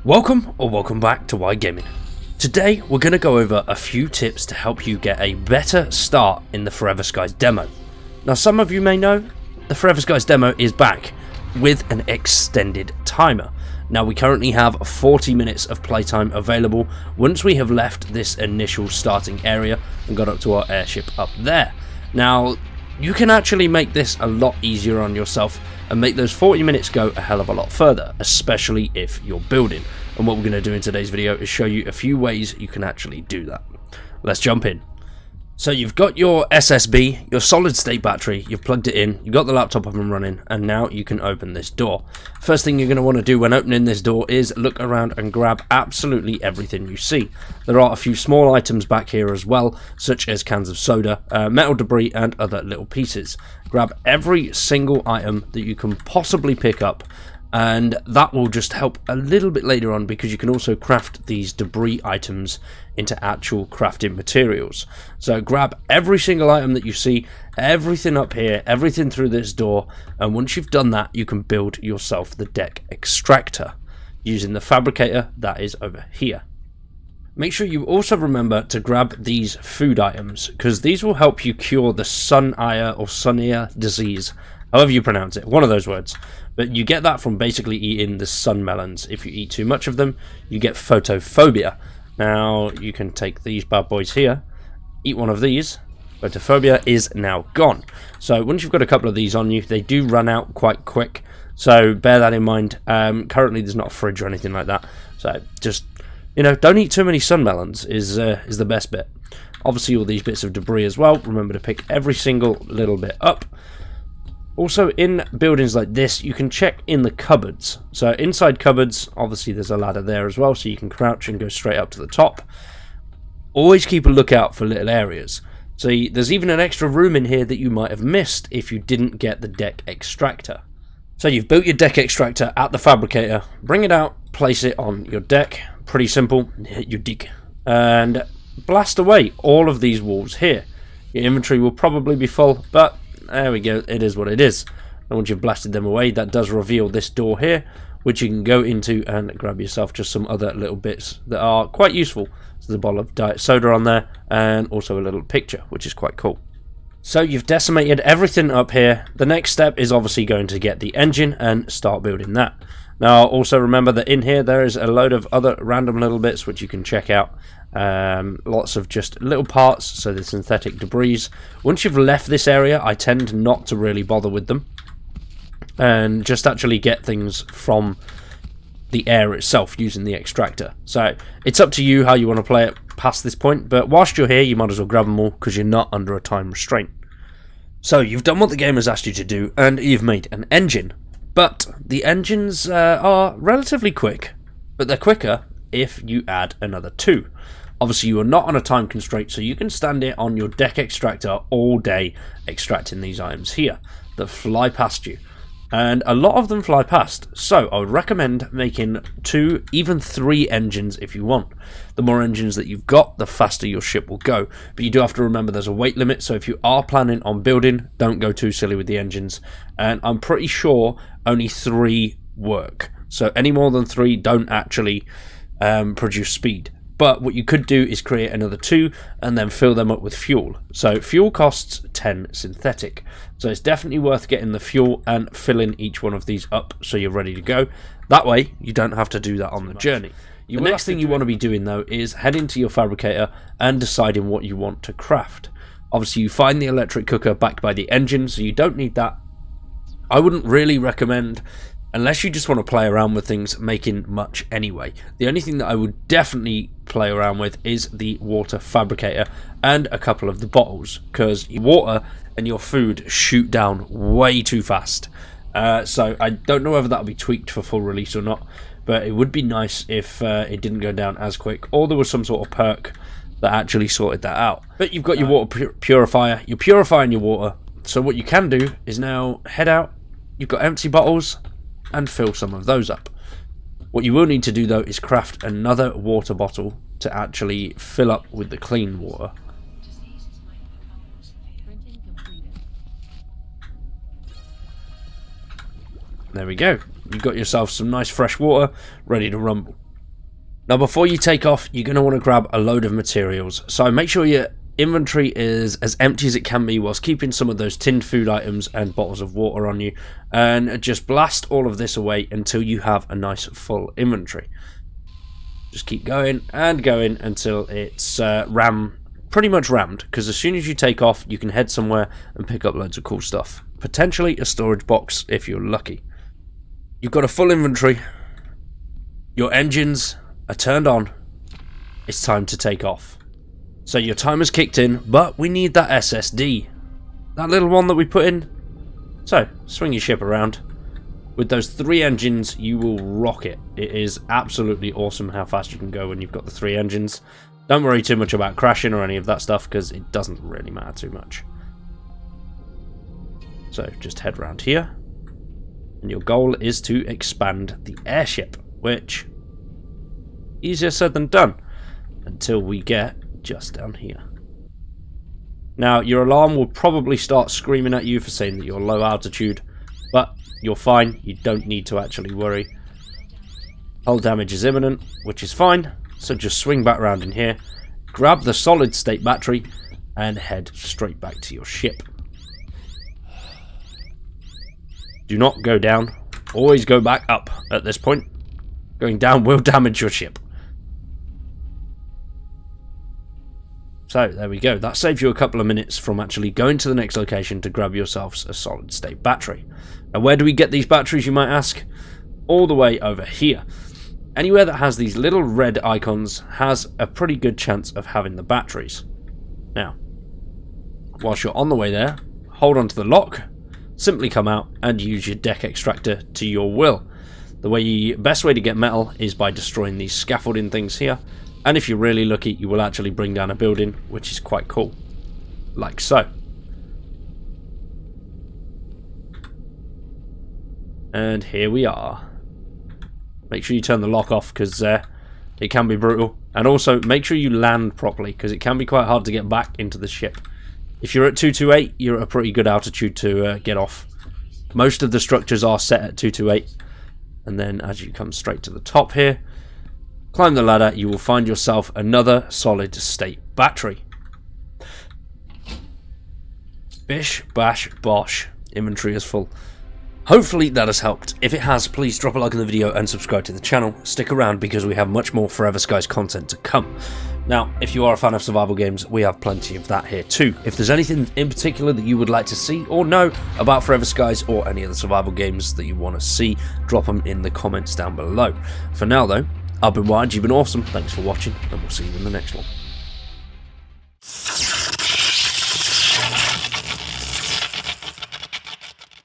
Welcome or welcome back to Why Gaming. Today we're going to go over a few tips to help you get a better start in the Forever Skies demo. Now some of you may know, the Forever Skies demo is back with an extended timer. Now we currently have 40 minutes of playtime available once we have left this initial starting area and got up to our airship up there. Now you can actually make this a lot easier on yourself and make those 40 minutes go a hell of a lot further, especially if you're building. And what we're going to do in today's video is show you a few ways you can actually do that. Let's jump in. So you've got your SSB, your solid state battery, you've plugged it in, you've got the laptop up and running, and now you can open this door. First thing you're going to want to do when opening this door is look around and grab absolutely everything you see. There are a few small items back here as well, such as cans of soda, metal debris and other little pieces. Grab every single item that you can possibly pick up, and that will just help a little bit later on because you can also craft these debris items into actual crafting materials. So grab every single item that you see, everything up here, everything through this door, and once you've done that you can build yourself the deck extractor using the fabricator that is over here. Make sure you also remember to grab these food items because these will help you cure the sun ire or sun ear disease, however you pronounce it, one of those words. But you get that from basically eating the sun melons. If you eat too much of them, you get photophobia. Now, you can take these bad boys here, eat one of these, photophobia is now gone. So once you've got a couple of these on you, they do run out quite quick. So bear that in mind. Currently, there's not a fridge or anything like that. So just, don't eat too many sun melons is the best bit. Obviously, all these bits of debris as well. Remember to pick every single little bit up. Also, in buildings like this, you can check in the cupboards. So inside cupboards, obviously there's a ladder there as well, so you can crouch and go straight up to the top. Always keep a lookout for little areas. So there's even an extra room in here that you might have missed if you didn't get the deck extractor. So you've built your deck extractor at the fabricator, bring it out, place it on your deck. Pretty simple, hit your deck, and blast away all of these walls here. Your inventory will probably be full, but there we go, it is what it is. And once you've blasted them away, that does reveal this door here, which you can go into and grab yourself just some other little bits that are quite useful. So there's a bottle of diet soda on there, and also a little picture, which is quite cool. So you've decimated everything up here. The next step is obviously going to get the engine and start building that. Now also remember that in here there is a load of other random little bits which you can check out. Lots of just little parts, so the synthetic debris. Once you've left this area, I tend not to really bother with them and just actually get things from the air itself using the extractor. So it's up to you how you want to play it past this point, but whilst you're here you might as well grab them all because you're not under a time restraint. So you've done what the game has asked you to do and you've made an engine, but the engines are relatively quick, but they're quicker if you add another two. Obviously you are not on a time constraint, so you can stand it on your deck extractor all day extracting these items here that fly past you. And a lot of them fly past, so I would recommend making 2, even 3 engines if you want. The more engines that you've got, the faster your ship will go. But you do have to remember there's a weight limit, so if you are planning on building, don't go too silly with the engines. And I'm pretty sure only 3 work. So any more than 3 don't actually produce speed. But what you could do is create another 2 and then fill them up with fuel. So fuel costs 10 synthetic. So it's definitely worth getting the fuel and filling each one of these up so you're ready to go. That way you don't have to do that on the journey. The next thing you want to be doing though is heading to your fabricator and deciding what you want to craft. Obviously you find the electric cooker backed by the engine, so you don't need that. I wouldn't really recommend, unless you just want to play around with things, making much anyway. The only thing that I would definitely play around with is the water fabricator and a couple of the bottles, because your water and your food shoot down way too fast. So I don't know whether that'll be tweaked for full release or not, but it would be nice if it didn't go down as quick, or there was some sort of perk that actually sorted that out. But you've got your water purifier, you're purifying your water, so what you can do is now head out, you've got empty bottles, and fill some of those up. What you will need to do though is craft another water bottle to actually fill up with the clean water. There we go. You've got yourself some nice fresh water ready to rumble. Now before you take off, you're going to want to grab a load of materials, so make sure your inventory is as empty as it can be whilst keeping some of those tinned food items and bottles of water on you, and just blast all of this away until you have a nice full inventory. Just keep going and going until it's pretty much rammed, because as soon as you take off you can head somewhere and pick up loads of cool stuff. Potentially a storage box if you're lucky. You've got a full inventory, your engines are turned on, it's time to take off. So your timer's kicked in, but we need that SSD. That little one that we put in. So, swing your ship around. With those 3 engines, you will rock it. It is absolutely awesome how fast you can go when you've got the 3 engines. Don't worry too much about crashing or any of that stuff, because it doesn't really matter too much. So, just head around here. And your goal is to expand the airship, which... easier said than done, until we get just down here. Now, your alarm will probably start screaming at you for saying that you're low altitude, but you're fine, you don't need to actually worry. Hull damage is imminent, which is fine, so just swing back around in here, grab the solid state battery, and head straight back to your ship. Do not go down, always go back up at this point. Going down will damage your ship. So, there we go. That saves you a couple of minutes from actually going to the next location to grab yourselves a solid state battery. Now, where do we get these batteries, you might ask? All the way over here. Anywhere that has these little red icons has a pretty good chance of having the batteries. Now, whilst you're on the way there, hold on to the lock, simply come out and use your deck extractor to your will. The best way to get metal is by destroying these scaffolding things here. And if you're really lucky, you will actually bring down a building, which is quite cool. Like so. And here we are. Make sure you turn the lock off, because it can be brutal. And also, make sure you land properly, because it can be quite hard to get back into the ship. If you're at 228, you're at a pretty good altitude to get off. Most of the structures are set at 228. And then as you come straight to the top here, climb the ladder, you will find yourself another solid state battery. Bish, bash, bosh. Inventory is full. Hopefully that has helped. If it has, please drop a like on the video and subscribe to the channel. Stick around because we have much more Forever Skies content to come. Now, if you are a fan of survival games, we have plenty of that here too. If there's anything in particular that you would like to see or know about Forever Skies or any of the survival games that you want to see, drop them in the comments down below. For now though, I've been Wyatt, you've been awesome, thanks for watching, and we'll see you in the next one.